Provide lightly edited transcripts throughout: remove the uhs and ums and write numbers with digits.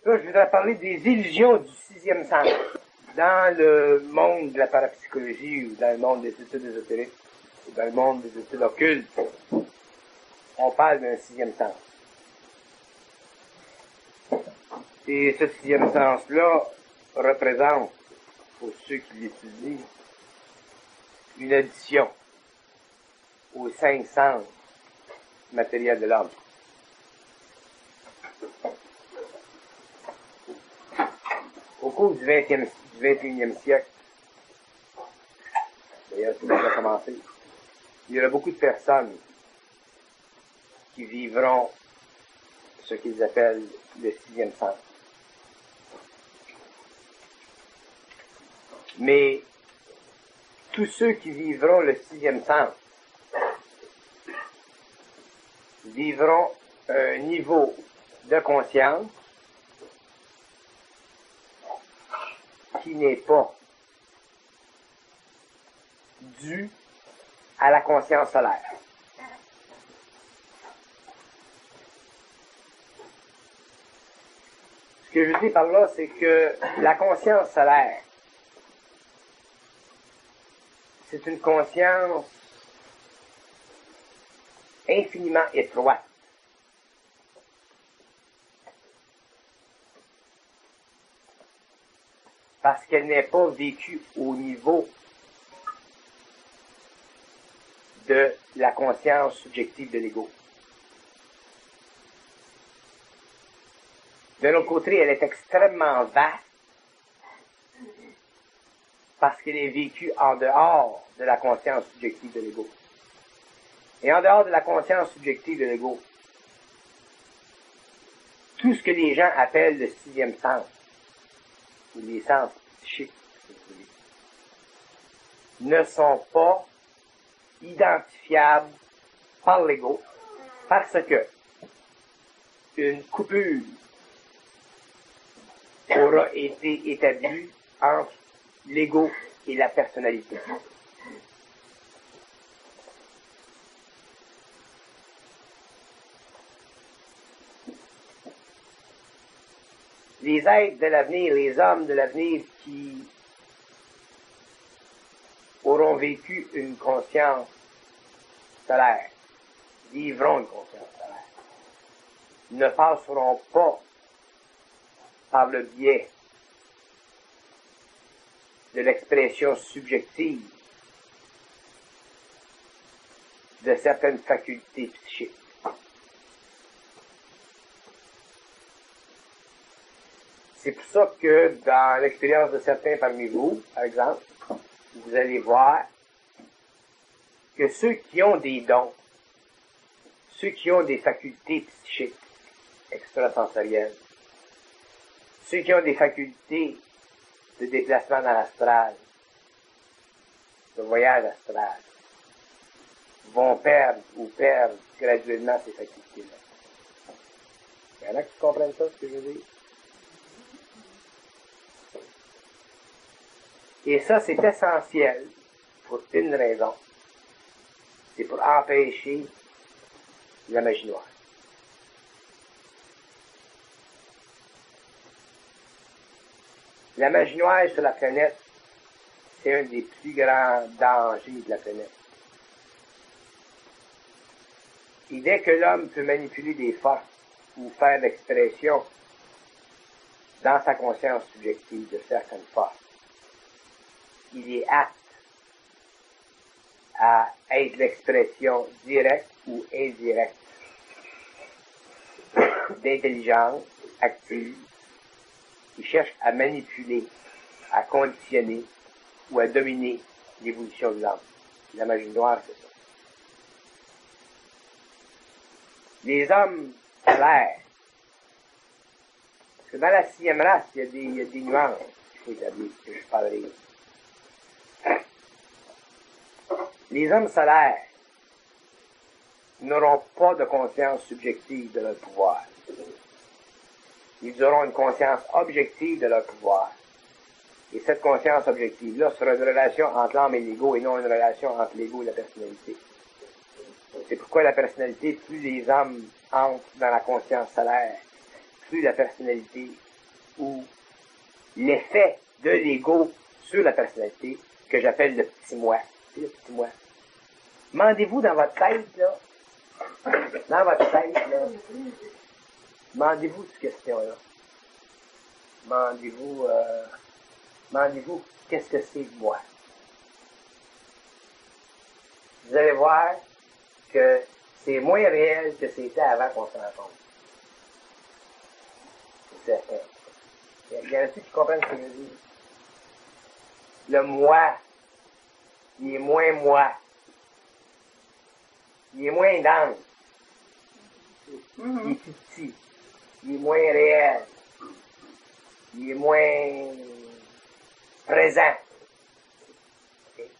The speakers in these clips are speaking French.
Là, je voudrais parler des illusions du sixième sens. Dans le monde de la parapsychologie ou dans le monde des études ésotériques ou dans le monde des études occultes, on parle d'un sixième sens. Et ce sixième sens-là représente, pour ceux qui l'étudient, une addition aux 5 sens matériels de l'homme. Au cours du 21e siècle, d'ailleurs c'est déjà commencé, il y aura beaucoup de personnes qui vivront ce qu'ils appellent le sixième sens. Mais tous ceux qui vivront le sixième sens vivront un niveau de conscience qui n'est pas dû à la conscience solaire. Ce que je dis par là, c'est que la conscience solaire, c'est une conscience infiniment étroite. Parce qu'elle n'est pas vécue au niveau de la conscience subjective de l'ego. D'un autre côté, elle est extrêmement vaste parce qu'elle est vécue en dehors de la conscience subjective de l'ego. Et en dehors de la conscience subjective de l'ego, tout ce que les gens appellent le sixième sens, ou les sens psychiques, si vous voulez, ne sont pas identifiables par l'ego parce que une coupure aura été établie entre l'ego et la personnalité. Les êtres de l'avenir, les hommes de l'avenir qui auront vécu une conscience solaire, vivront une conscience solaire, ne passeront pas par le biais de l'expression subjective de certaines facultés psychiques. C'est pour ça que dans l'expérience de certains parmi vous, par exemple, vous allez voir que ceux qui ont des dons, ceux qui ont des facultés psychiques extrasensorielles, ceux qui ont des facultés de déplacement dans l'astral, de voyage astral, vont perdre ou perdre graduellement ces facultés-là. Il y en a qui comprennent ça, ce que je veux dire? Et ça, c'est essentiel pour une raison. C'est pour empêcher la magie noire. La magie noire sur la planète, c'est un des plus grands dangers de la planète. Et dès que l'homme peut manipuler des forces ou faire l'expression dans sa conscience subjective de certaines forces, il est apte à être l'expression directe ou indirecte d'intelligence active qui cherche à manipuler, à conditionner ou à dominer l'évolution de l'homme. La magie noire, c'est ça. Les hommes solaires, parce que dans la sixième race, il y a des nuances qu'il faut établir, que je parlerai. Les hommes solaires n'auront pas de conscience subjective de leur pouvoir. Ils auront une conscience objective de leur pouvoir. Et cette conscience objective-là sera une relation entre l'âme et l'ego et non une relation entre l'ego et la personnalité. C'est pourquoi la personnalité, plus les hommes entrent dans la conscience solaire, plus la personnalité ou l'effet de l'ego sur la personnalité, que j'appelle le petit moi. C'est le petit moi. Demandez-vous dans votre tête, là, demandez-vous cette question-là. Demandez-vous, qu'est-ce que c'est moi? Vous allez voir que c'est moins réel que c'était avant qu'on se rencontre. C'est certain. Il y en a qui comprennent ce que je dis. Le moi, il est moins moi. Il est moins dense. Il est plus petit. Il est moins réel. Il est moins présent. Okay?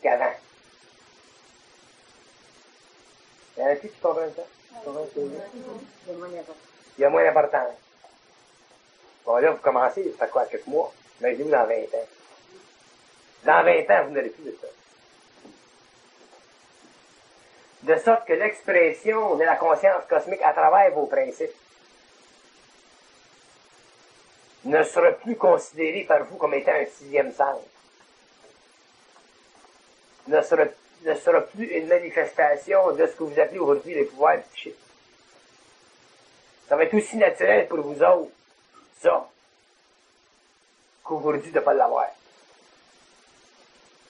Qu'avant. Il y en a qui comprennent ça? Il y a moins d'importance. Bon, là, vous commencez, ça fait quoi, quelques mois? Imaginez-vous dans 20 ans. Dans 20 ans, vous n'aurez plus de ça. De sorte que l'expression de la conscience cosmique à travers vos principes ne sera plus considérée par vous comme étant un sixième sens. Ne sera plus une manifestation de ce que vous appelez aujourd'hui les pouvoirs psychiques. Ça va être aussi naturel pour vous autres, ça, qu'aujourd'hui de ne pas l'avoir.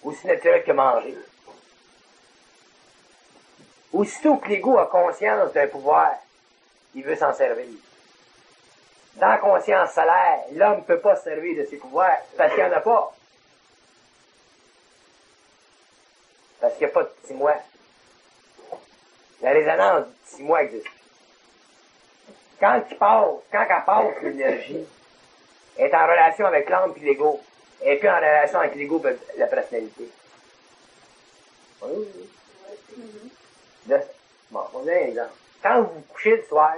Aussi naturel que manger. Aussitôt que l'ego a conscience d'un pouvoir, il veut s'en servir. Dans la conscience solaire, l'homme ne peut pas se servir de ses pouvoirs parce qu'il n'y en a pas. Parce qu'il n'y a pas de petit moi. La résonance du petit moi existe. Quand elle passe, l'énergie est en relation avec l'âme puis l'ego, et puis en relation avec l'ego et la personnalité. Oui. Bon, on a un exemple. Quand vous vous couchez le soir,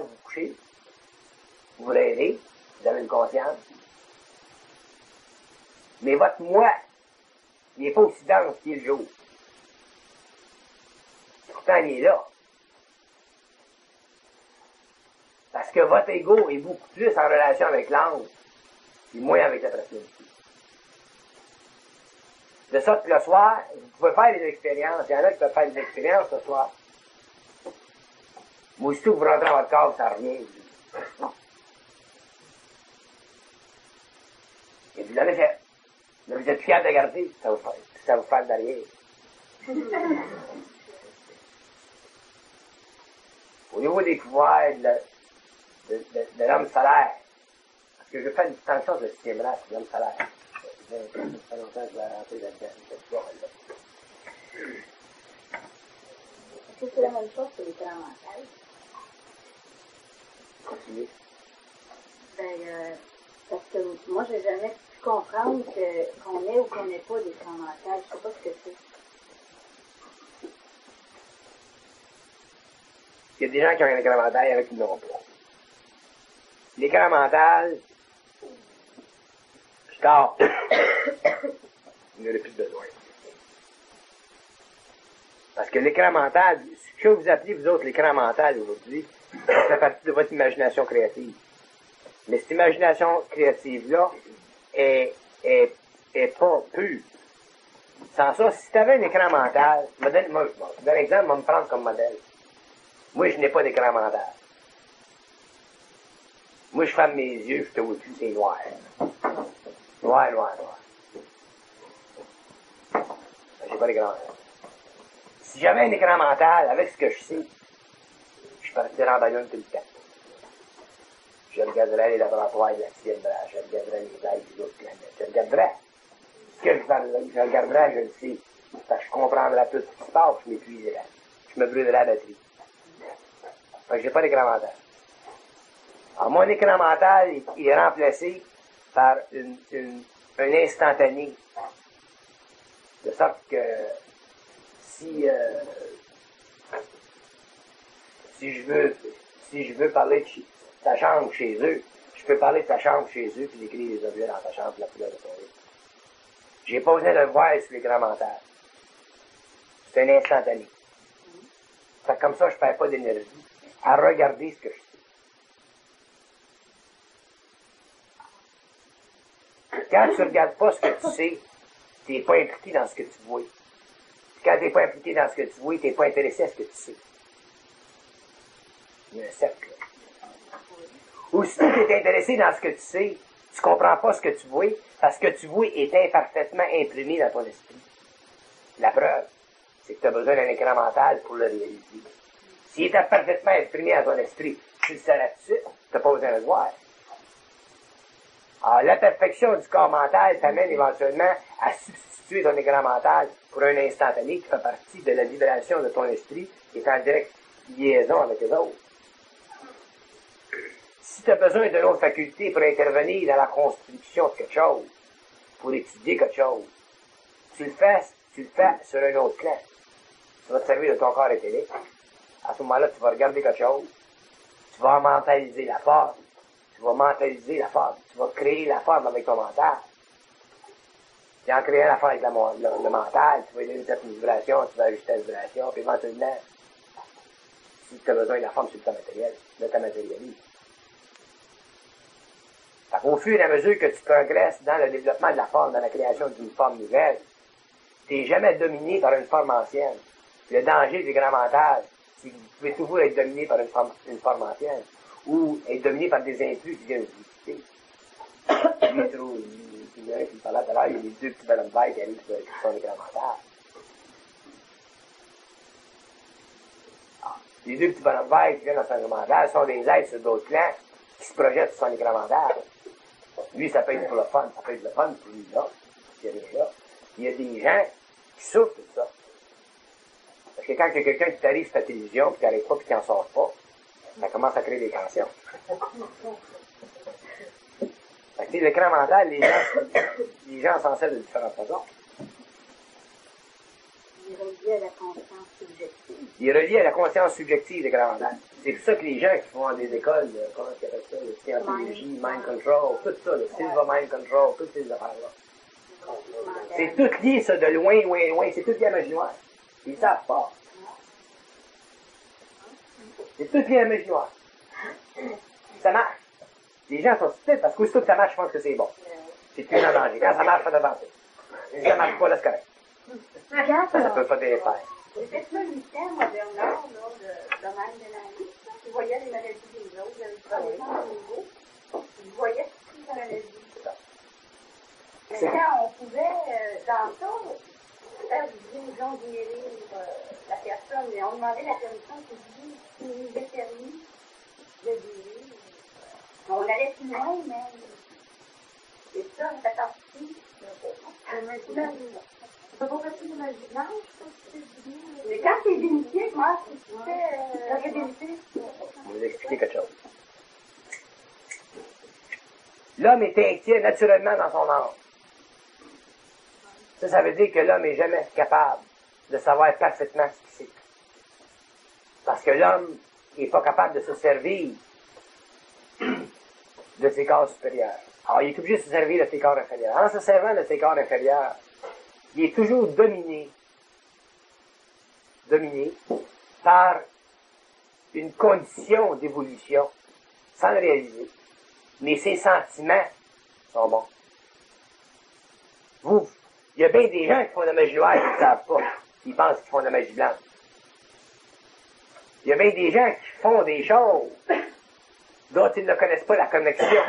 vous rêvez, vous avez une conscience. Mais votre moi, il n'est pas aussi dense qu'il est le jour. Pourtant, il est là. Parce que votre ego est beaucoup plus en relation avec l'âme, et moins avec la personnalité. De sorte que le soir, vous pouvez faire des expériences. Il y en a qui peuvent faire des expériences ce soir. Mais aussitôt que vous rentrez dans votre corps, ça revient. Et vous l'avez fait. Mais vous êtes fiers de garder, ça vous fait derrière. Au niveau des pouvoirs de l'homme solaire, parce que je fais une distinction de ce système-là, c'est l'homme solaire. Ça fait longtemps que je vais rentrer là-dedans, cette histoire-là. Est-ce que c'est la même chose que l'écran mental? Continuez. Parce que moi, j'ai jamais pu comprendre qu'on ait ou qu'on n'ait pas d'écran mental. Je sais pas ce que c'est. Il y a des gens qui ont un écran mental et avec qui ne l'ont pas. L'écran mental, plus tard, il n'en a plus besoin. Parce que l'écran mental, ce que vous appelez vous autres l'écran mental aujourd'hui, ça fait partie de votre imagination créative. Mais cette imagination créative-là est pas pure. Sans ça, si tu avais un écran mental, je donne un exemple, je vais me prendre comme modèle. Moi, je n'ai pas d'écran mental. Moi, je ferme mes yeux, je te vois plus, c'est noir. Noir. J'ai pas d'écran mental. Si j'avais un écran mental, avec ce que je sais, je partirais en ballon tout le temps. Je regarderais les laboratoires de la sixième branche, je regarderais les ailes des autres planètes, je regarderais. Ce que je regarderais, je le sais. Parce que je comprendrais tout ce qui se passe, je m'épuiserais. Je me brûlerais la batterie. Fait que j'ai pas d'écran mental. Alors, mon écran mental, il est remplacé par un instantané. De sorte que si je veux parler de ta chambre chez eux, je peux parler de ta chambre chez eux puis décrire les objets dans ta chambre, la couleur de ton lit. J'ai pas besoin de le voir sur l'écran mental. C'est un instantané. Fait que comme ça, je perds pas d'énergie à regarder ce que je sais. Quand tu ne regardes pas ce que tu sais, tu n'es pas impliqué dans ce que tu vois. Puis quand tu n'es pas impliqué dans ce que tu vois, tu n'es pas intéressé à ce que tu sais. Il y a un cercle. Ou si tu es intéressé dans ce que tu sais, tu ne comprends pas ce que tu vois, parce que ce que tu vois est imparfaitement imprimé dans ton esprit. La preuve, c'est que tu as besoin d'un écran mental pour le réaliser. S'il était parfaitement imprimé dans ton esprit, tu le saurais tout de suite, tu n'as pas besoin de le voir. Alors, la perfection du corps mental t'amène éventuellement à substituer ton écran mental pour un instantané qui fait partie de la vibration de ton esprit qui est en directe liaison avec les autres. Si tu as besoin d'une autre faculté pour intervenir dans la construction de quelque chose, pour étudier quelque chose, tu le fais sur un autre plan. Tu vas te servir de ton corps éthérique. À ce moment-là, tu vas regarder quelque chose. Tu vas mentaliser la forme. Tu vas mentaliser la forme. Tu vas créer la forme avec ton mental. Et en créant la forme avec le mental, tu vas donner une certaine vibration, tu vas ajuster la vibration, puis éventuellement, si tu as besoin de la forme sur le plan matériel, là, tu matérialises. Au fur et à mesure que tu progresses dans le développement de la forme, dans la création d'une forme nouvelle, tu n'es jamais dominé par une forme ancienne. Le danger du grand mental, c'est que vous pouvez toujours être dominé par une forme ancienne, ou être dominé par des intrus qui viennent vous visiter. Il y a un qui me parlait tout à l'heure, il y a les deux petits bonhommes verts qui arrivent qui sont les grands mentales. Les deux petits bonhommes verts qui viennent dans son grand mental sont des êtres sur d'autres plans qui se projettent sur son écran mental. Lui, ça peut être pour le fun, ça peut être le fun pour lui, là. Il y a rien là. Il y a des gens qui souffrent de ça. Parce que quand il y a quelqu'un qui t'arrive sur ta télévision, puis qui n'arrive pas, puis qui n'en sort pas, ça commence à créer des tensions. Fait que, l'écran mental, les gens s'en servent de différentes façons. Il est relié à la conscience subjective. Il est relié à la conscience subjective, l'écran mental. C'est pour ça que les gens qui font des écoles, comment ils appellent ça, le scientologie, mind control, tout ça, le silver mind control, toutes ces affaires-là. C'est tout lié, ça, de loin, loin, loin. C'est tout lié à la magie noire. Ils ne savent pas. C'est tout lié à la magie noire. Ça marche. Les gens sont stupides parce qu'aussitôt que ça marche, je pense que c'est bon. C'est plus en danger. Quand ça marche, ça avancer. Si ça marche pas, là, c'est correct. Ça peut pas te faire. J'ai fait ça 8 ans, moi, Bernard, là, de domaine de la vie. Je voyais les maladies des autres, j'avais pas les gens au niveau. Je voyais toutes les maladies. Mais quand on pouvait, dans ça, faire du jonglerie la personne, mais on demandait la permission qui nous était permis de guérir. On allait plus loin, mais c'est ça, on fait partie. Ça va passer de magie blanche, mais quand c'est bénéfique, moi, c'est bénéfique. Je vais vous expliquer quelque chose. L'homme est inquiet naturellement dans son âme. Ça veut dire que l'homme n'est jamais capable de savoir parfaitement ce qu'il sait. Parce que l'homme n'est pas capable de se servir de ses corps supérieurs. Alors, il est obligé de se servir de ses corps inférieurs. En se servant de ses corps inférieurs, il est toujours dominé par une condition d'évolution sans le réaliser. Mais ses sentiments sont bons. Il y a bien des gens qui font de la magie noire et qui ne savent pas. Ils pensent qu'ils font de la magie blanche. Il y a bien des gens qui font des choses dont ils ne connaissent pas la connexion.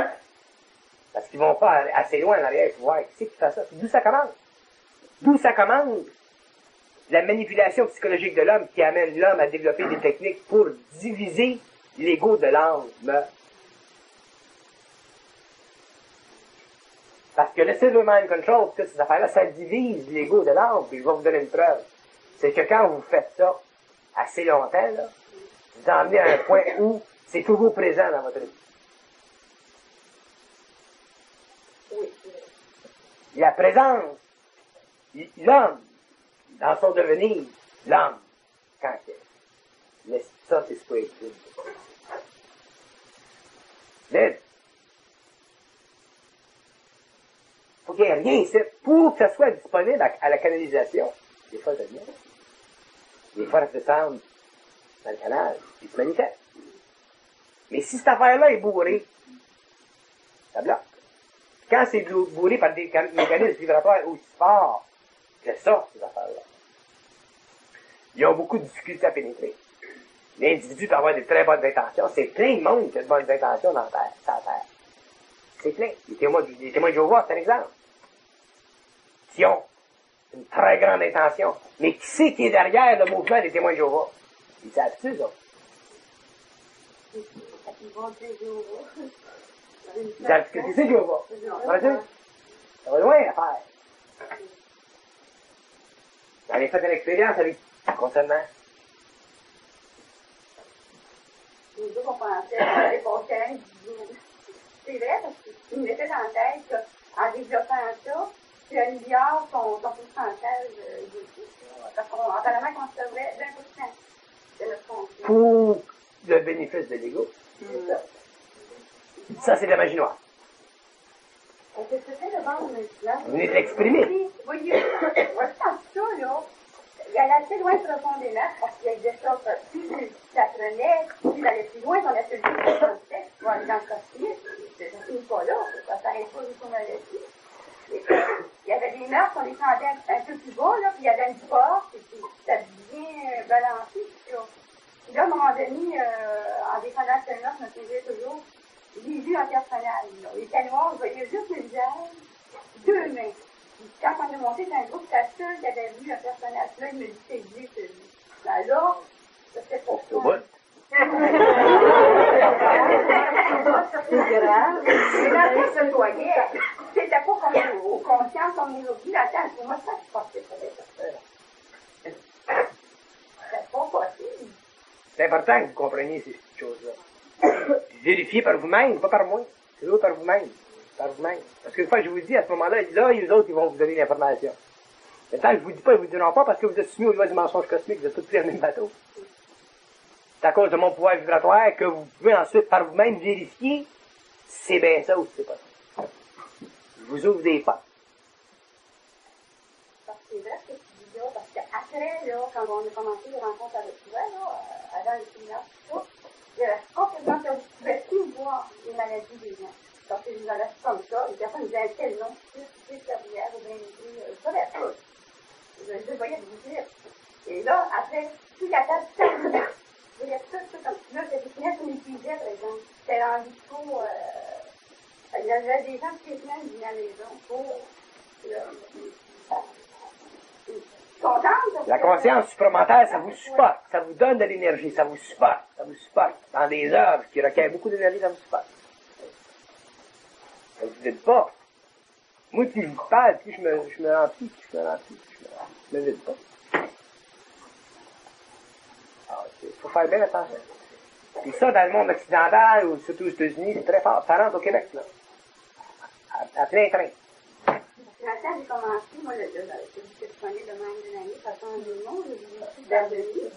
Parce qu'ils vont pas assez loin en arrière pour voir qui c'est qui fait ça. D'où ça commence? D'où ça commence? La manipulation psychologique de l'homme qui amène l'homme à développer des techniques pour diviser l'ego de l'âme. Parce que le Silver Mind Control, toutes ces affaires-là, ça divise l'ego de l'âme. Puis je vais vous donner une preuve. C'est que quand vous faites ça assez longtemps, là, vous en venez à un point où c'est toujours présent dans votre vie. La présence, l'homme, dans son devenir, l'homme, quand ça, c'est spirit. Vide. Faut qu'il n'y ait rien ici. Pour que ça soit disponible à la canalisation, des fois, ça vient. Des fois, ça se descend dans le canal, puis se manifeste. Mais si cette affaire-là est bourrée, ça bloque. Quand c'est bourré par des mécanismes vibratoires aussi forts que ça, ces affaires-là, ils ont beaucoup de difficultés à pénétrer. L'individu peut avoir de très bonnes intentions. C'est plein de monde qui a de bonnes intentions dans la Terre, sur la Terre. C'est plein. Les témoins de Jéhovah, c'est un exemple. Qui ont une très grande intention. Mais qui sait qui est derrière le mouvement des témoins de Jéhovah? Ils savent-tu, eux autres? Ils savent ce que c'est, Jéhovah? Ça va loin à faire. J'en ai fait une expérience avec concernant. Nous deux, on pensait qu'on allait passer un bisou. C'est vrai, parce qu'il me mettait dans la tête qu'en développant ça, puis un milliard, son pourcentage d'équipe, parce qu'on apparemment qu'on sauverait 20% de notre conscience. Pour le bénéfice de l'ego. C'est ça. Ça, c'est de la magie noire. Est-ce que c'était le ventre maintenant? Vous venez de l'exprimer. Voyez, moi, je pense ça, là. Il allait assez loin profondément, parce qu'il y a des choses, plus tu apprenais, plus il allait plus loin, on a celui qui pensait, pour aller dans le quartier, ça finit pas là, ça s'arrête pas jusqu'au maladie. Il y avait des meurtres, on les sentait un peu plus bas, là, puis il y avait une porte, et puis c'était bien balancé, puis là. Puis là, à un moment donné, en descendant ce meurtre, je me faisais toujours, j'ai vu un personnage, là. Il était noir, je voyais juste le visage, deux mains. Quand on est monté dans un groupe, c'était seul qui avait vu un personnage là, il me dit c'est lui, c'est lui. Ben là, c'était pour ça. C'est au bout. C'est grave. Mais dans le se voyait, c'était pas comme au conscient, comme nous dit, la tête. Pour moi, ça, je pense que ça devait être ça. C'est pas possible. C'est important que vous compreniez ces petites choses-là. Vérifiez par vous-même, pas par moi. C'est toujours par vous-même. Par vous-même. Parce que une fois, je vous dis, à ce moment-là, là, les autres, ils vont vous donner l'information. Mais tant que je vous dis pas, ils vous diront pas parce que vous êtes soumis au niveau du mensonge cosmique, vous êtes tous pris dans le même bateau. C'est à cause de mon pouvoir vibratoire que vous pouvez ensuite, par vous-même, vérifier si c'est bien ça ou si c'est pas ça. Je vous ouvre des portes. Parce que c'est vrai ce que tu dis là, parce qu'après, là, quand on a commencé les rencontres avec toi, là, avant le séminaire, tout ça, il y avait complètement que je ne pouvais plus voir les maladies des gens. Parce que je nous avais comme ça, les personnes disaient tel nom, plus carrière, ou bien je savais pas. Je voyais vous dire. Et là, après, tout la table, je voyais tout comme là, c'était fini sur mes sujets, par exemple. C'était rendu trop. Il y avait des gens qui venaient à la maison pour. Contente. La conscience supramentale, ça vous supporte, ça vous donne de l'énergie, ça vous supporte, Dans des œuvres qui requièrent beaucoup d'énergie, ça vous supporte. Ça ne vous vide pas. Moi, plus je vous parle, plus je me remplis, je me vide pas. Il faut faire bien attention. Et ça, dans le monde occidental, ou surtout aux États-Unis, c'est très fort. Ça rentre au Québec, là. À plein train. Quand j'ai commencé, moi, je prenais le même de l'année, ça change le monde, je suis d'Ardenie.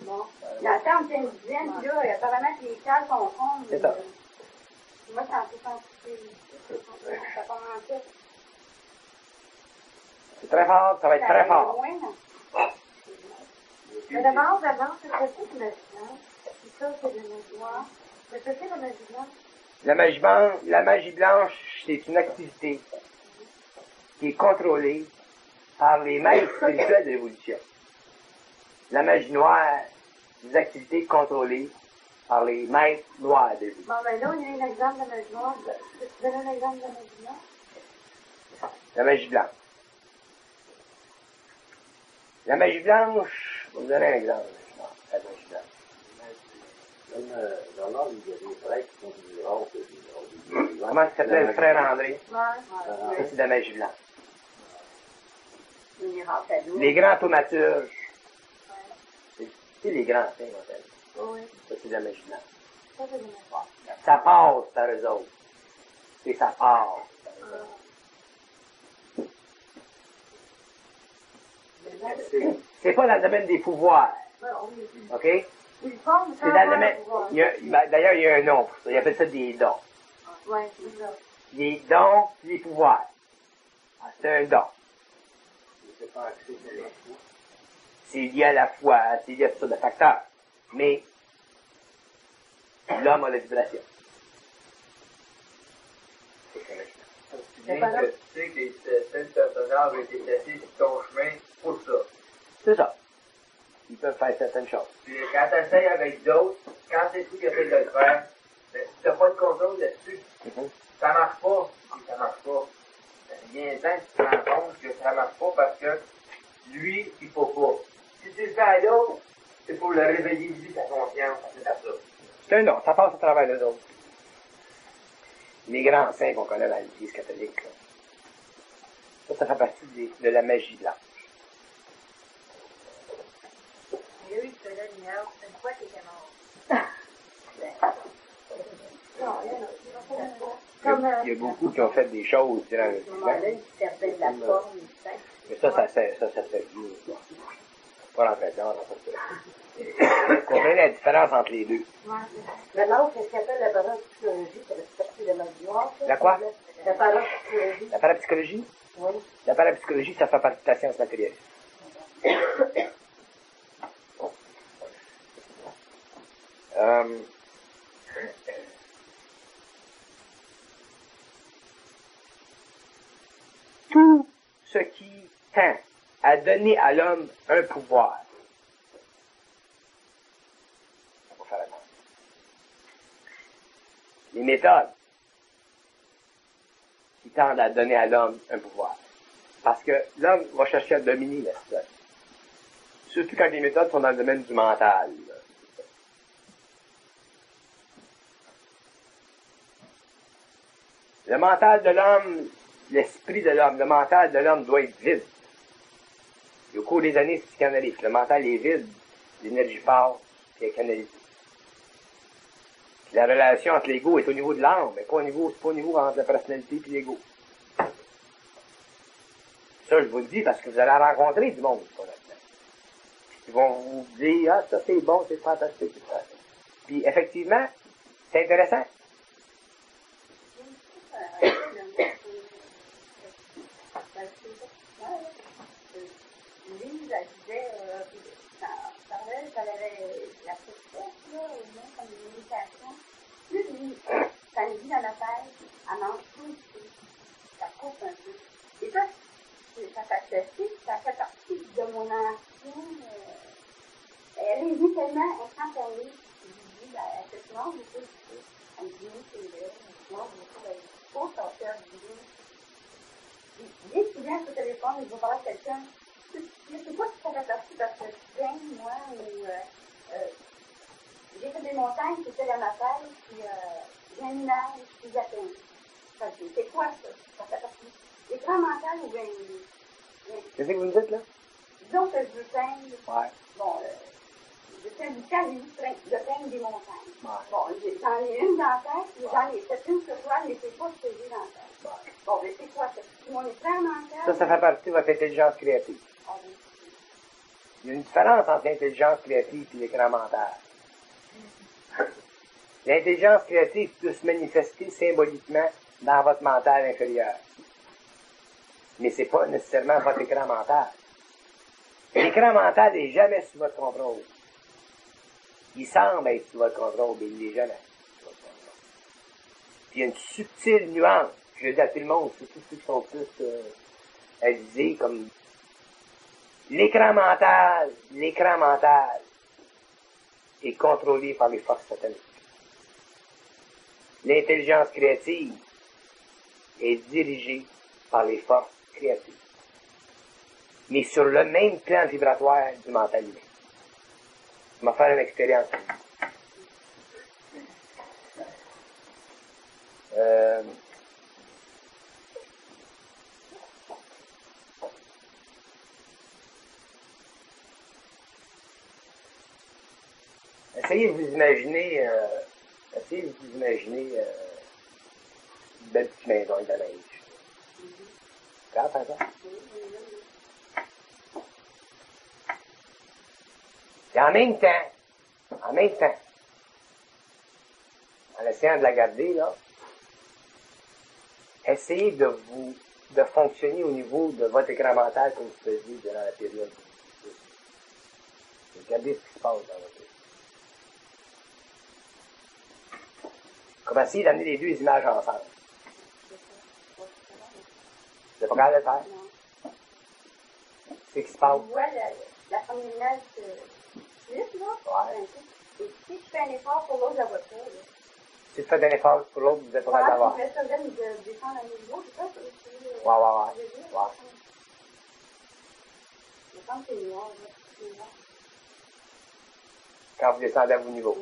Bon. Dans le temps, on était une dizaine, puis là, apparemment, les cases sont rondes. C'est ça. Moi, c'est un peu compliqué. Ça commençait. C'est très fort, ça va être très fort. Mais d'abord, c'est quoi que le silence? C'est ça, c'est le magie noire. C'est ça, c'est la magie blanche. La magie blanche, c'est une activité qui est contrôlée par les maîtres spirituels de l'évolution. La magie noire, des activités contrôlées par les maîtres noirs de l'évolution. Bon, ben là, il y a un exemple de magie noire. Tu donnes un exemple de magie noire? La magie blanche. La magie blanche, je vais vous donner un exemple. La magie blanche. Dans l'ordre, il y a des frères qui font du miracles. Comment ça s'appelle le frère André? Ouais. Ça, c'est de la magie blanche. Le miracle à nous. Les grands thaumaturges. C'est les grands saints, on appelle. Oui. Ça, c'est de la magie blanche. Ça, je ne sais pas. Ça passe par eux autres. Et ça passe par eux autres. C'est pas dans le domaine des pouvoirs. OK? C'est dans le domaine. D'ailleurs, il y a un nom pour ça. Ils appellent ça des dons. Oui, c'est ça. Les dons, les pouvoirs. Ah, c'est un don. C'est lié à la foi, c'est lié à tout ça de facteurs. Mais l'homme a la vibration. C'est ça, Bien que tu sais que tel personnage a été placé sur ton chemin pour ça. C'est ça. Ils peuvent faire certaines choses. Puis quand tu essaies avec d'autres, quand c'est toi qui essaies de le faire, ben, si tu n'as pas de contrôle là-dessus, ça marche pas. Puis ça marche pas. Il y a un temps que tu te rends compte que ça marche pas parce que lui, il faut pas. Si tu le fais à l'autre, c'est pour le réveiller lui, sa conscience. C'est ça. C'est un don, ça passe à travers les autres. Les grands saints qu'on connaît dans l'Église catholique, là. Ça fait partie de la magie de l'âge. Il y a eu ce là une fois qu'il était mort. Il y a beaucoup qui ont fait des choses durant le moment là, il servait de la forme, mais ça fait vieux. Pas rentrer dedans, comprenez la différence entre les deux. Maintenant, qu'est-ce qu'on appelle la parapsychologie? Ça fait partie de notre gloire. La quoi? La parapsychologie. La parapsychologie? Oui. La parapsychologie, ça fait partie de la science matérielle. Tout ce qui tend à donner à l'homme un pouvoir, il faut faire attention. Les méthodes qui tendent à donner à l'homme un pouvoir. Parce que l'homme va chercher à dominer la situation. Surtout quand les méthodes sont dans le domaine du mental. Le mental de l'homme, l'esprit de l'homme, le mental de l'homme doit être vide. Et au cours des années, c'est psychanalyste. Le mental est vide, l'énergie passe, puis elle est canalisée. Puis la relation entre l'ego est au niveau de l'âme, mais pas au niveau entre la personnalité et l'ego. Ça, je vous le dis parce que vous allez rencontrer du monde, ce qu'on appelle. Ils vont vous dire, ah, ça c'est bon, c'est fantastique, c'est ça. Puis effectivement, c'est intéressant. Lui, elle disait, ça avait la succès, là, au moins comme une méditation. Plus lui, ça me dit dans la tête, elle mange tout ici, ça coupe un peu. Et ça fait partie de mon ancienne. Elle est venue tellement instantanée. Je lui dis, elle fait souvent beaucoup de choses. Elle me dit, oui, c'est vrai, moi, je faut sortir du lit. Bien souvent, sur le téléphone, je vais parler à quelqu'un. Je ne sais pas si ça fait partie parce que je viens, moi, ou j'ai fait des montagnes, c'était dans ma tête, puis j'ai une image, puis j'atteins. C'est quoi ça? Ça fait partie. L'écran mental ou bien. Qu'est-ce que vous me dites, là? Disons que je veux peindre. Ouais. Bon, je fais du calme, je peins des montagnes. Ouais. Bon, j'en ai une dans la tête, puis j'en ai fait une ce soir, mais c'est pas ce que j'ai dans la tête. Ouais. Bon, mais c'est quoi ça? Mon écran mental. Ça fait partie de votre intelligence créative. Il y a une différence entre l'intelligence créative et l'écran mental. L'intelligence créative peut se manifester symboliquement dans votre mental inférieur. Mais c'est pas nécessairement votre écran mental. L'écran mental n'est jamais sous votre contrôle. Il semble être sous votre contrôle, mais il n'est jamais sous votre contrôle. Puis il y a une subtile nuance, je le dis à tout le monde, surtout ceux qui sont plus avisés, comme l'écran mental est contrôlé par les forces sataniques. L'intelligence créative est dirigée par les forces créatives. Mais sur le même plan vibratoire du mental humain. Je vais faire une expérience. Essayez de vous imaginer, une belle petite maison avec de la neige. Regarde, par exemple. Et en même temps, en essayant de la garder, là, essayez de fonctionner au niveau de votre écran mental comme vous faisiez durant la période. Regardez ce qui se passe dans votre vie. Commencez d'amener les deux images ensemble. C'est pas capable de le faire. Non. C'est ce qui se passe. On voit la première image suite, là. Ouais. Et si je fais un effort pour l'autre, je la vois pas, là. Si tu fais un effort pour l'autre, vous êtes pas capable d'avoir. Je vais essayer de descendre un niveau, c'est ça? Ouais. Je pense que c'est noir, là. C'est noir. Quand vous descendez à vos niveaux.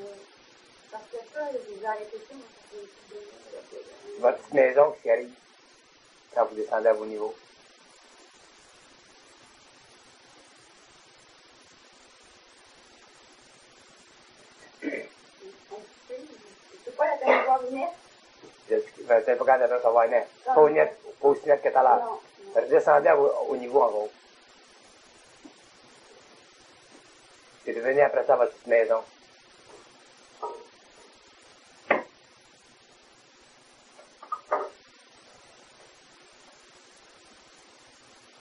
Parce que ça, j'ai arrêté ça, moi, ça fait plus de... Votre petite maison qui arrive quand vous descendez à vos niveaux. C'est pas la peine de voir net. C'est pas capable de savoir net. Pas au net, pas aussi net que tout à l'heure. Redescendez au niveau en gros. C'est devenu après ça votre petite maison.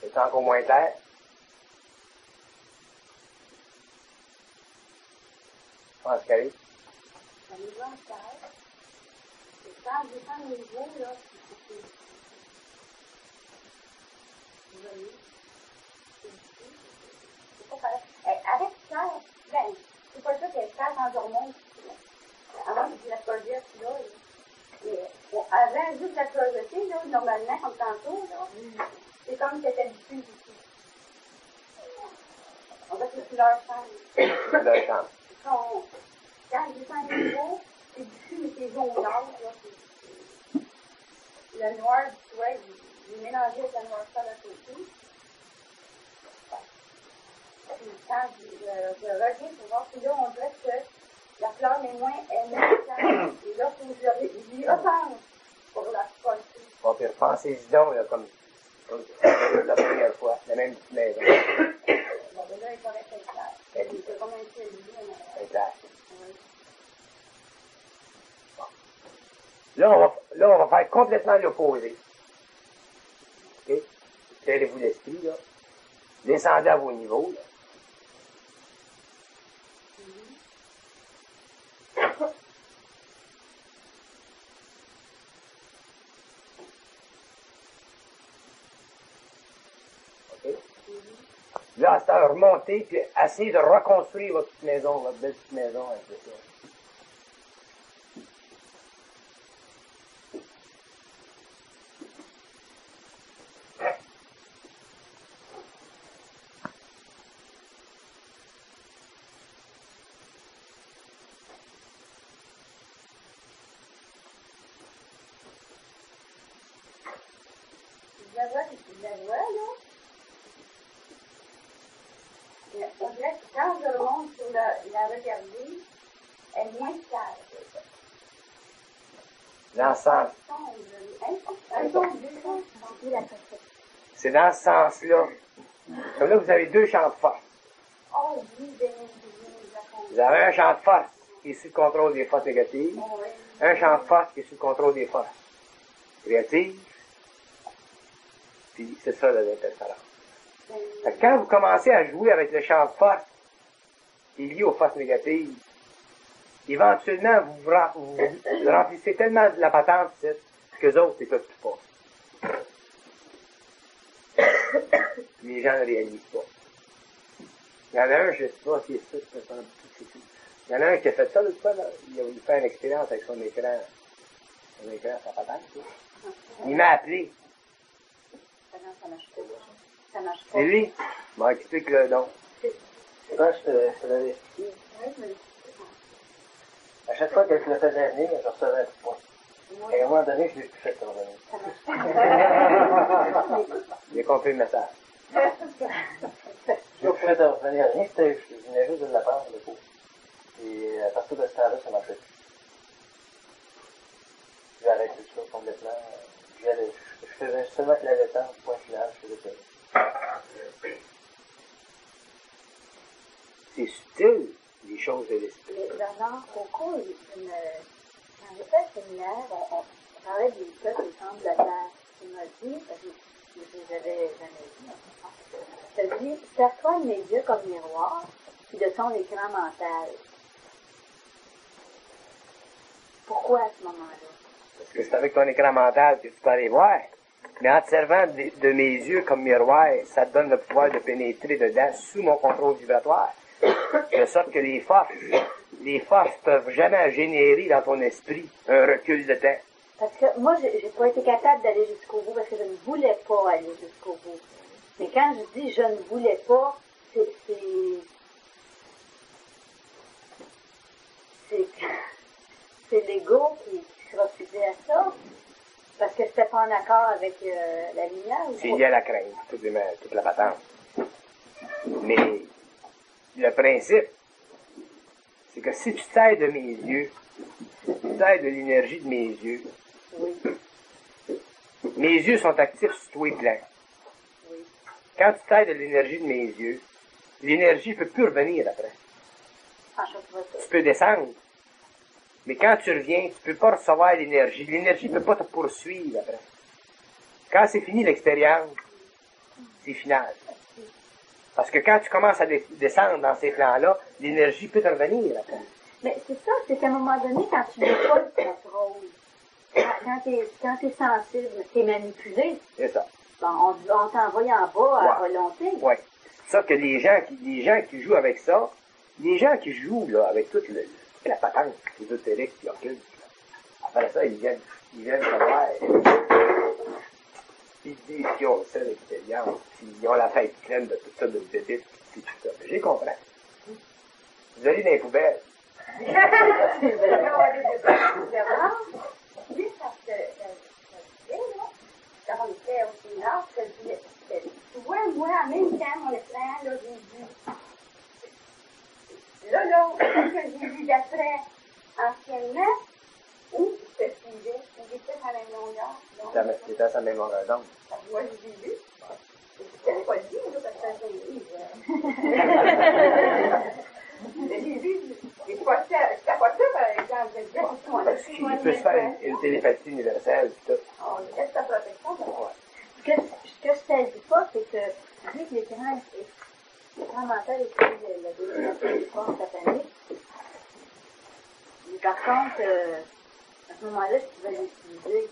C'est encore moins clair. Je pense qu'il arrive. Ça nous va en terre. Et quand je descends le niveau, là, c'est... Vous voyez? C'est pas pareil. Avec ça, ben, c'est pas ça qu'elle fait quand je remonte. Avant, je dis la cordette, là. Mais avant, juste la cordette, là, normalement, comme tantôt, là, c'est comme si c'était habitué ici. On va c'est leur chambre. Leur chambre. Quand je descends le niveau, c'est diffus, mais c'est jaune là. Le noir, tu vois, il est mélangé avec la noirceur à côté. Puis quand je reviens pour voir si là, on dirait que la fleur est moins claire. Et là, il faut que je lui repense pour la passer. Bon, puis repensez-y donc, là, comme la première fois, la même petite maison. Bon, ben là, il paraît être clair. C'est comme un ciel bleu. C'est clair. Là, on va faire complètement l'opposé. OK? Tirez-vous l'esprit, là. Descendez à vos niveaux, là. OK? Là, à cette heure, remontez, puis essayez de reconstruire votre petite maison, votre belle petite maison, avec ça. Je la vois, là. Mais on dirait que quand je remonte sur la regarder, elle est moins claire. L'ensemble. C'est dans ce sens-là. Comme là, vous avez deux champs de force. Oh, oui, bien, Vous avez un champ de force qui est sous le contrôle des forces négatives, un champ de force qui est sous le contrôle des forces créatives, puis c'est ça l'interférence. Fait que quand vous commencez à jouer avec le champ de force qui est lié aux forces négatives, éventuellement, vous remplissez tellement de la patente que les autres ne peuvent plus pas. Les gens ne réalisent pas. Il y en a un, je ne sais pas si c'est ça, il y en a un qui a fait ça l'autre fois, là. Il a voulu faire une expérience avec son écran, sa patente. Là. Il m'a appelé. Ça marche pas. Ça marche pas. C'est lui. Il m'a expliqué le don. Je pense que je te l'avais expliqué. À chaque fois qu'elle te le faisait venir, je recevais un point. Et à un moment donné, je l'ai plus fait revenir. Il a compris le message. Je l'ai plus fait revenir rien, je venais juste de l'apprendre, le coup. Et à partir de ce temps-là, ça marchait plus. J'ai arrêté tout ça complètement. Je faisais seulement que la détente, point final, je faisais ça. C'est subtil, les choses de l'esprit. Bernard Foucault, quand j'ai fait le séminaire, on parlait des cas des centres de la Terre. Il m'a dit, parce que je les avais jamais dit, il m'a dit, serre-toi le média comme miroir, puis de son écran mental. Pourquoi à ce moment-là? Parce que c'est avec ton écran mental que tu peux aller voir. Mais en te servant de mes yeux comme miroir, ça te donne le pouvoir de pénétrer dedans sous mon contrôle vibratoire. De sorte que les forces peuvent jamais générer dans ton esprit un recul de temps. Parce que moi, j'ai pas été capable d'aller jusqu'au bout parce que je ne voulais pas aller jusqu'au bout. Mais quand je dis je ne voulais pas, c'est l'ego qui se refusait à ça. Parce que c'était pas en accord avec la lumière. C'est lié à la crainte, toute la patente. Mais le principe, c'est que si tu t'aides de mes yeux, si tu t'aides de l'énergie de mes yeux, oui. Mes yeux sont actifs sur toi et plein. Oui. Quand tu t'aides de l'énergie de mes yeux, l'énergie ne peut plus revenir après. Ah, je vois ça. Tu peux descendre. Mais quand tu reviens, tu ne peux pas recevoir l'énergie. L'énergie ne peut pas te poursuivre après. Quand c'est fini l'expérience, c'est final. Parce que quand tu commences à descendre dans ces plans-là, l'énergie peut te revenir après. Mais c'est ça, c'est qu'à un moment donné, quand tu n'as pas le contrôle, quand tu es sensible, tu es manipulé. C'est ça. Bon, on t'envoie en bas à volonté. Oui. C'est ça que les gens qui jouent avec ça, les gens qui jouent là, avec toute la patente ésotérique qui occupe, après ça, ils viennent savoir. Ils disent qu'ils ont ça l'expérience, ils ont la tête pleine de tout ça, de bébites, et tout ça. J'ai compris. Vous allez dans les poubelles. Juste parce que quand on était au séminaire, tu vois, moi, en même temps, mon écran, là, j'ai vu. Là, ce que j'ai vu d'après, anciennement, où je suivais, où j'étais à la même longueur. C'était à sa même longueur d'onde. Moi, je l'ai vu. Je n'avais pas dit, là, parce que c'est un livre. Mais j'ai vu, je capotais, par exemple, je disais, Il peut se faire une télépathie universelle, tout. on laisse sa protection. Ce que je ne savais pas, c'est que, vu que l'écran mental est la définition du corps satanique, mais par contre, à ce moment-là, je pouvais l'utiliser.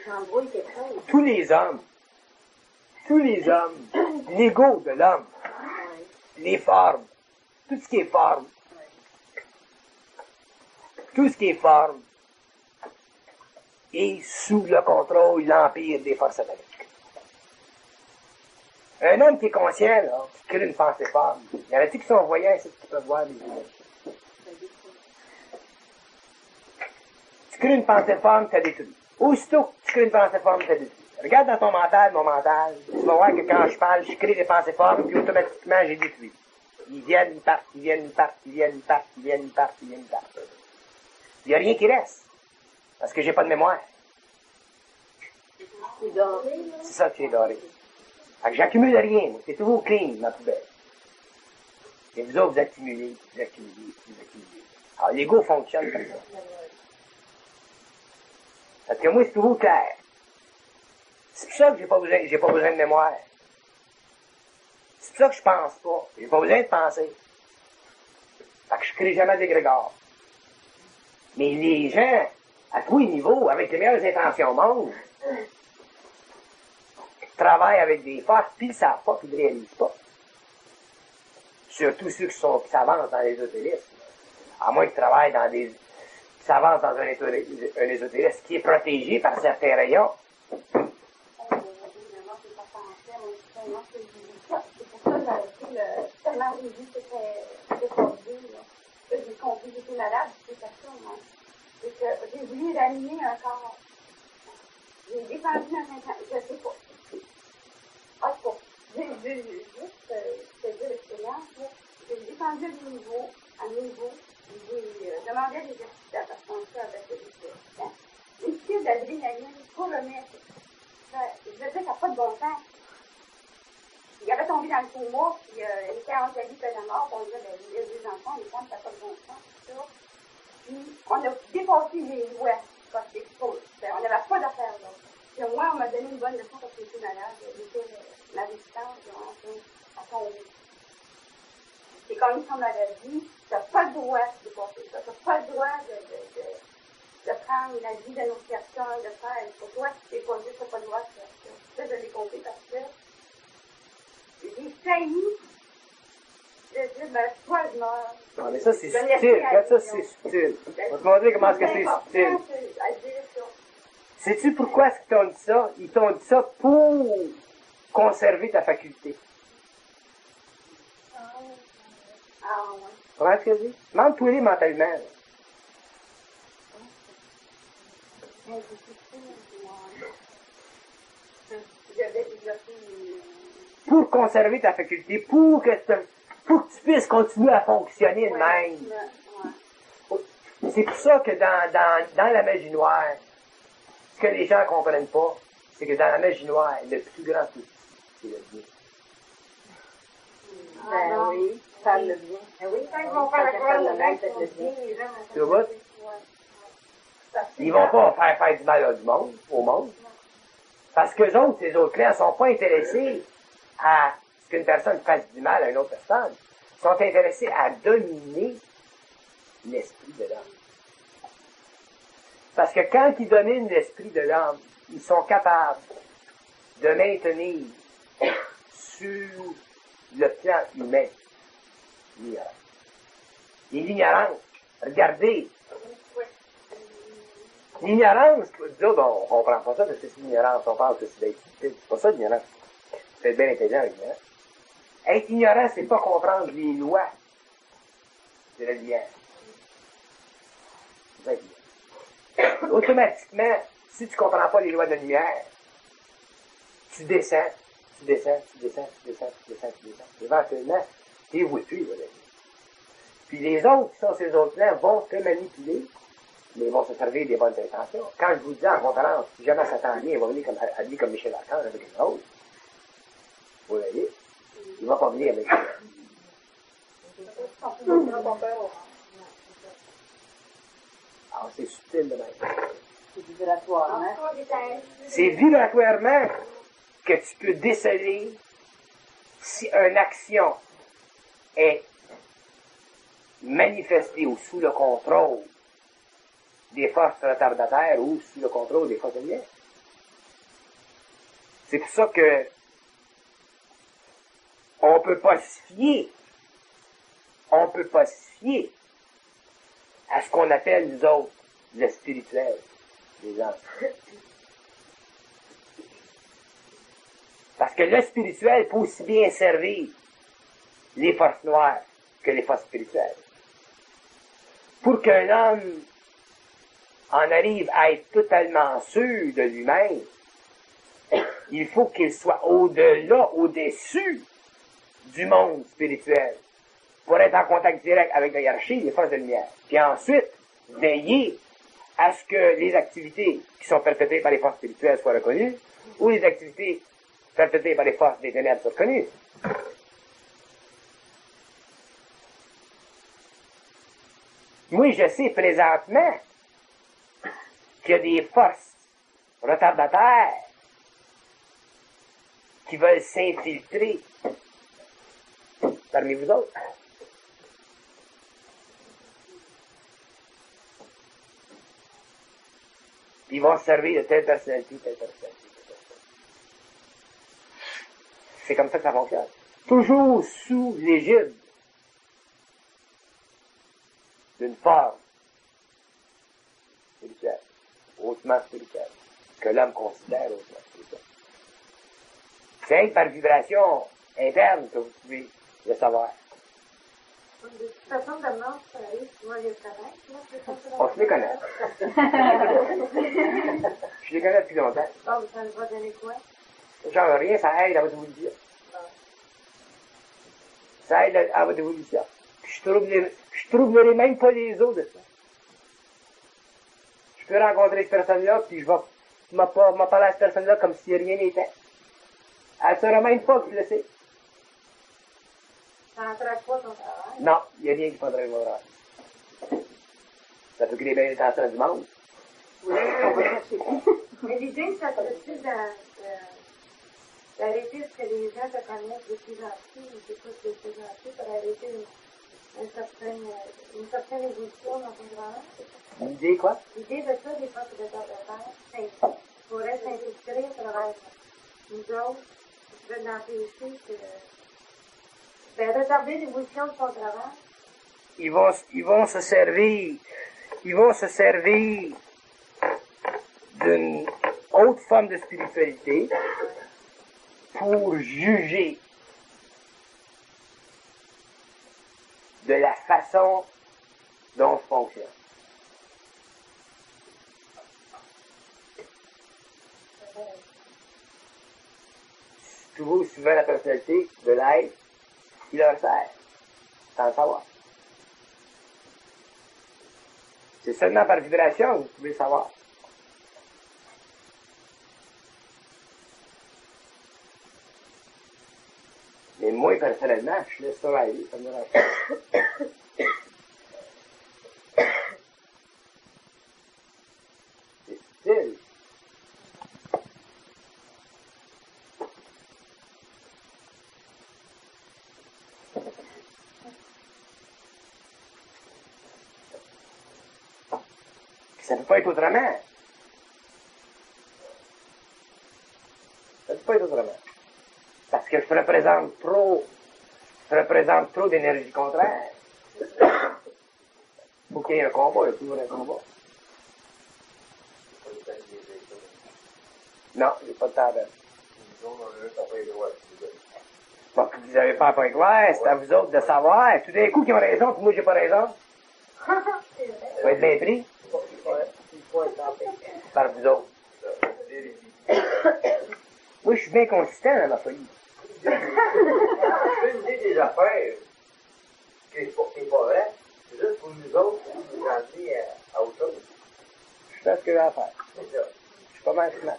J'embrouille quelque chose. Tous les hommes, l'ego de l'homme, les formes, tout ce qui est forme, est sous le contrôle, l'empire des forces sataniques. Un homme qui est conscient, là, qui crée une pensée forme, il y en a-t-il qui sont voyants, c'est qui peuvent voir les images. Tu crées une pensée forme, tu as détruit. Aussitôt que tu crées une pensée forme, tu as détruit. Regarde dans ton mental, mon mental, tu vas voir que quand je parle, je crée des pensées formes, puis automatiquement, j'ai détruit. Ils viennent, ils partent, ils viennent, ils partent, ils viennent, ils partent, ils viennent, ils partent, ils viennent, ils partent. Il n'y a rien qui reste. Parce que j'ai pas de mémoire. C'est ça qui est doré. Fait que j'accumule rien, moi. C'est toujours clean, ma poubelle. Et vous autres, vous accumulez, vous accumulez, vous accumulez. Alors, l'ego fonctionne comme ça. Parce que moi, c'est toujours clair. C'est pour ça que j'ai pas besoin de mémoire. C'est pour ça que je pense pas. J'ai pas besoin de penser. Fait que je crée jamais d'égrégore. Mais les gens, à tous les niveaux, avec les meilleures intentions au monde, travaillent avec des forces, puis ils ne savent pas, puis ils ne réalisent pas. Surtout ceux qui s'avancent dans l'ésotérisme. À moins qu'ils travaillent qui s'avancent dans un ésotérisme qui est protégé par certains rayons. Tellement j'ai vu que c'était perdu, que j'ai compris que j'étais malade, c'est ça, moi. C'est que j'ai voulu ranimer un corps. J'ai défendu dans un temps, je ne sais pas. Ah, c'est pas. J'ai juste te dire l'expérience, j'ai défendu à niveau, j'ai demandé à des experts parce qu'on fait avec des experts. Une piqûre d'adrénaline pour remettre. Je veux dire, ça n'a pas de bon sens. Il avait tombé dans le coma, puis il était entre la vie et la mort, puis on disait, il y a des enfants, les femmes, ça n'a pas de bon sens, tout ça. Puis, on a dépassé les lois, parce que on n'avait pas d'affaires là. Puis moi, on m'a donné une bonne leçon parce que j'étais malade, ma résistance, à tomber. C'est comme une maladie, tu n'as pas le droit de dépasser ça, tu n'as pas le droit de prendre prendre la vie de nos créateurs, de faire. Pour toi, si t'es pas juste, t'as pas le droit de faire ça. Ça, je l'ai compris parce que j'ai failli de dire, ben, soit je meurs. Non, mais ça, c'est subtil. Regarde ça, c'est subtil. On va te montrer comment est-ce que c'est subtil. À dire ça. Sais-tu pourquoi est-ce qu'ils t'ont dit ça? Ils t'ont dit ça pour conserver ta faculté. Ah, ouais. Tu comprends ce que je dis? Demande-toi les mentalement. Là. J'avais développé Pour conserver ta faculté, pour que tu puisses continuer à fonctionner de même. C'est pour ça que dans la magie noire, ce que les gens ne comprennent pas, c'est que dans la magie noire, le plus grand outil, c'est le bien. Ben oui, faire le bien. Ben oui, quand ils vont faire la Faire le bien, bien, c'est le bien. les gens Tu vois? Ils vont pas faire du mal au monde. Parce que ces autres clients ne sont pas intéressés à ce qu'une personne fasse du mal à une autre personne. Ils sont intéressés à dominer l'esprit de l'homme. Parce que quand ils dominent l'esprit de l'homme, ils sont capables de maintenir sur le plan humain l'ignorance. Et l'ignorance, regardez, l'ignorance, tu peux te dire, bon, on comprend pas ça parce que c'est l'ignorance, on pense que c'est d'être stupide. C'est pas ça l'ignorance. C'est être bien intelligent avec l'ignorance. Être ignorant, c'est pas comprendre les lois de la lumière. C'est ça, automatiquement, si tu comprends pas les lois de la lumière, tu descends. Éventuellement, t'es voutu, là. Puis les autres qui sont ces autres-là vont te manipuler, mais ils vont se servir des bonnes intentions. Quand je vous dis en conférence, si jamais ça s'en vient, il va venir habillé comme Michel Archange avec une autre. Vous voyez? Il va pas venir avec c'est subtil de même. C'est vibratoire, hein? C'est vibratoirement que tu peux déceler si une action est manifestée ou sous le contrôle des forces retardataires ou sous le contrôle des forces de lumière. C'est pour ça que on peut pas se fier à ce qu'on appelle, nous autres, le spirituel des anges. Parce que le spirituel peut aussi bien servir les forces noires que les forces spirituelles. Pour qu'un homme en arrive à être totalement sûr de lui-même, il faut qu'il soit au-delà, au-dessus du monde spirituel pour être en contact direct avec la hiérarchie des forces de lumière. Puis ensuite, veiller à ce que les activités qui sont perpétrées par les forces spirituelles soient reconnues ou les activités perpétrées par les forces des ténèbres soient reconnues. Moi, je sais présentement qu'il y a des forces retardataires qui veulent s'infiltrer parmi vous autres. Ils vont se servir de telle personnalité, telle personnalité. C'est comme ça que ça fonctionne. Toujours sous l'égide d'une forme spirituelle, hautement spirituelle, que l'homme considère hautement spirituelle. C'est par vibration interne que vous pouvez le savoir. De toute façon, demain, ça arrive, moi, je travaille. On se les connaît. Je les connais depuis longtemps. Oh, ça nous va donner quoi? Genre, rien, ça aide à votre évolution. Ça aide à votre évolution. Je troublerai même pas les autres de ça. Je peux rencontrer cette personne-là, puis je vais m'a parlé à cette personne-là comme si rien n'était. Elle ne saura même pas que je le sais. Ça n'entraîne pas ton travail. Non, il n'y a rien qui prendrait le moral. Ça peut créer bien l'intention du monde. Oui, mais l'idée, ça serait d'arrêter ce que les gens te connaissent de plus en plus, ils t'écoutent de plus en plus pour arrêter une certaine évolution dans ton travail. L'idée, quoi? L'idée de ça, des propriétaires de terre, pourrait s'intégrer à travers nous autres, qui veulent empêcher retarder l'évolution de ton travail. Ils vont se servir d'une autre forme de spiritualité pour juger de la façon dont je fonctionne. Tu vois souvent la personnalité de l'être qui leur sert, sans le savoir. C'est seulement par vibration que vous pouvez savoir. Mais moi, personnellement, je laisse ça aller, ça me dérange pas. C'est subtil. Ça ne peut pas être autrement. Ça ne peut pas être autrement. Parce que je représente trop d'énergie contraire. Faut qu'il y ait un combat, il y a toujours un combat. Non, j'ai pas de temps d'être. Bon, vous n'avez pas à point clair, c'est à vous autres de savoir. Tout d'un coup, qui ont raison, puis moi, j'ai pas raison. Ça va être bien pris. Par vous autres. Moi, je suis bien consistant dans ma folie. Tu peux nous dire des affaires qui n'est pas vrai, c'est juste pour nous autres, nous ramener à autre chose. Je fais ce que j'ai à faire. C'est ça. Je suis pas mal smart.